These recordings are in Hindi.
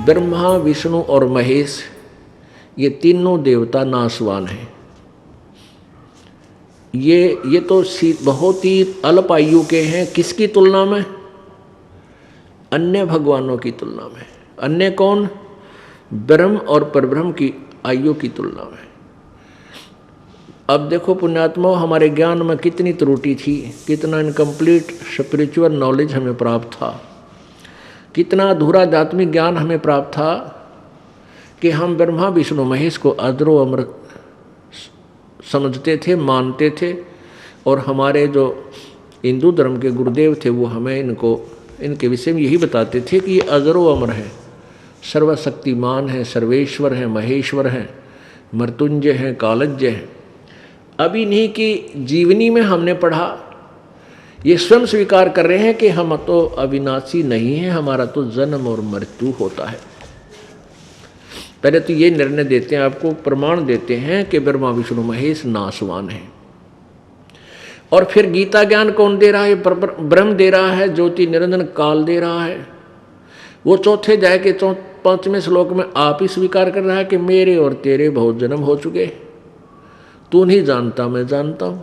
ब्रह्मा, विष्णु और महेश ये तीनों देवता नाशवान हैं। ये तो बहुत ही अल्प आयु के हैं। किसकी तुलना में? अन्य भगवानों की तुलना में। अन्य कौन? ब्रह्म और परब्रह्म की आयु की तुलना में। अब देखो पुण्यात्माओं, हमारे ज्ञान में कितनी त्रुटि थी, कितना इनकम्प्लीट स्पिरिचुअल नॉलेज हमें प्राप्त था, कितना अधूरा आध्यात्मिक ज्ञान हमें प्राप्त था कि हम ब्रह्मा विष्णु महेश को अजरो अमर समझते थे, मानते थे। और हमारे जो हिंदू धर्म के गुरुदेव थे वो हमें इनके विषय में यही बताते थे कि ये अजरो अमर है, सर्वशक्तिमान है, सर्वेश्वर है, महेश्वर है, मृत्युंजय है, कालज्ञ है। अब इन्हीं की जीवनी में हमने पढ़ा, ये स्वयं स्वीकार कर रहे हैं कि हम तो अविनाशी नहीं हैं, हमारा तो जन्म और मृत्यु होता है। पहले तो ये निर्णय देते हैं, आपको प्रमाण देते हैं कि ब्रह्मा विष्णु महेश नाशवान है। और फिर गीता ज्ञान कौन दे रहा है? ब्रह्म दे रहा है, ज्योति निरंजन काल दे रहा है। वो चौथे अध्याय के 5वें श्लोक में आप ही स्वीकार कर रहा है कि मेरे और तेरे बहुत जन्म हो चुके, तू नहीं जानता, मैं जानता हूं।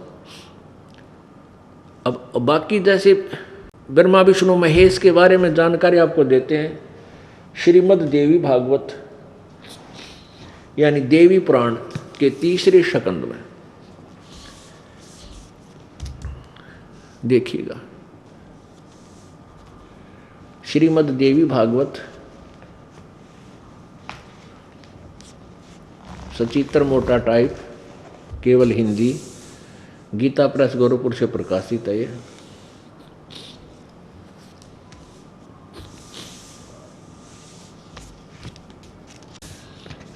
अब बाकी जैसे ब्रह्मा विष्णु महेश के बारे में जानकारी आपको देते हैं श्रीमद् देवी भागवत यानी देवी पुराण के 3रे स्कंद में। देखिएगा, श्रीमद् देवी भागवत सचित्र मोटा टाइप, केवल हिंदी, गीता प्रेस गोरखपुर से प्रकाशित है।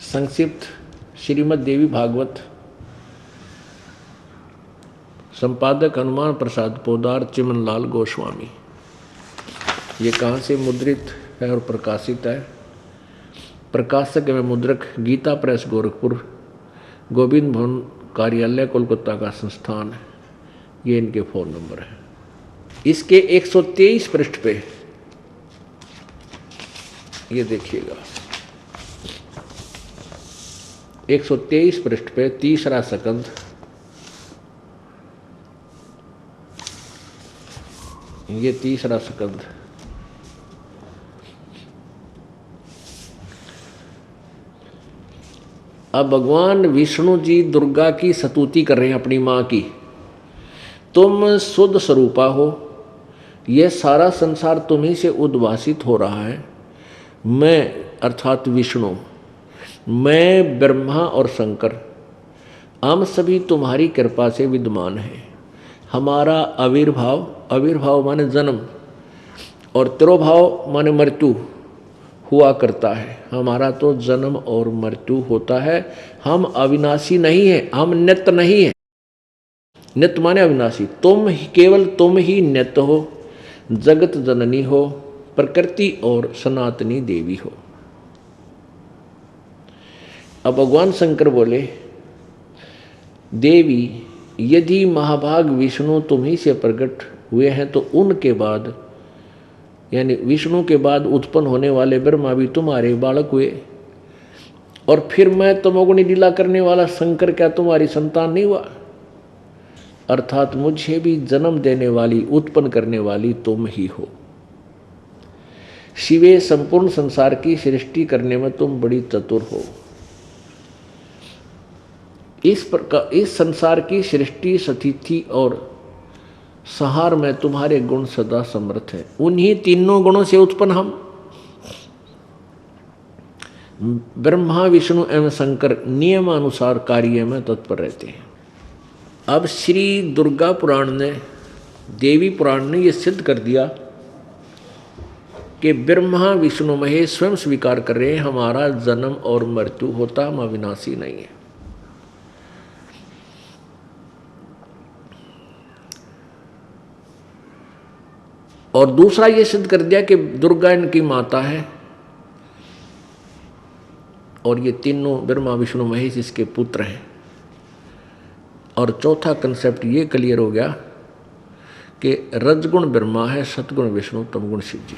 संक्षिप्त श्रीमद् देवी भागवत, संपादक हनुमान प्रसाद पोदार, चिमनलाल गोस्वामी। ये कहाँ से मुद्रित है और प्रकाशित है? प्रकाशक एवं मुद्रक गीता प्रेस गोरखपुर, गोविंद भवन कार्यालय कोलकाता का संस्थान है। ये इनके फ़ोन नंबर है। इसके 123 पृष्ठ पे ये देखिएगा, 123 पृष्ठ पे 3रा स्कंद, ये 3रा स्कंद। अब भगवान विष्णु जी दुर्गा की स्तुति कर रहे हैं अपनी माँ की। तुम शुद्ध स्वरूपा हो, यह सारा संसार तुम्ही से उद्भासित हो रहा है। मैं अर्थात विष्णु, मैं ब्रह्मा और शंकर, हम सभी तुम्हारी कृपा से विद्यमान हैं। हमारा आविर्भाव माने जन्म और तिरोभाव माने मृत्यु हुआ करता है। हमारा तो जन्म और मृत्यु होता है। हम अविनाशी नहीं हैं, हम नित्य नहीं हैं। नित्य माने अविनाशी। केवल तुम ही नित्य हो, जगत जननी हो, प्रकृति और सनातनी देवी हो। अब भगवान शंकर बोले, देवी यदि महाभाग विष्णु तुम ही से प्रकट हुए हैं तो उनके बाद यानी विष्णु के बाद उत्पन्न होने वाले ब्रह्मा भी तुम्हारे बालक हुए। और फिर मैं तमोगुणी लीला करने वाला शंकर क्या तुम्हारी संतान नहीं हुआ? अर्थात मुझे भी जन्म देने वाली, उत्पन्न करने वाली तुम ही हो। शिवे, संपूर्ण संसार की सृष्टि करने में तुम बड़ी चतुर हो। इस प्रकार इस संसार की सृष्टि, स्थिति और संहार में तुम्हारे गुण सदा समर्थ है। उन्हीं तीनों गुणों से उत्पन्न हम ब्रह्मा विष्णु एवं शंकर नियमानुसार कार्य में तत्पर रहते हैं। अब श्री दुर्गा पुराण ने, देवी पुराण ने यह सिद्ध कर दिया कि ब्रह्मा विष्णु महेश स्वयं स्वीकार कर रहे हैं हमारा जन्म और मृत्यु होता, हम अविनाशी नहीं है। और दूसरा ये सिद्ध कर दिया कि दुर्गा इनकी माता है और ये तीनों ब्रह्मा विष्णु महेश इसके पुत्र हैं। और चौथा कंसेप्ट ये क्लियर हो गया कि रजगुण ब्रह्मा है, सतगुण विष्णु, तमगुण शिव जी।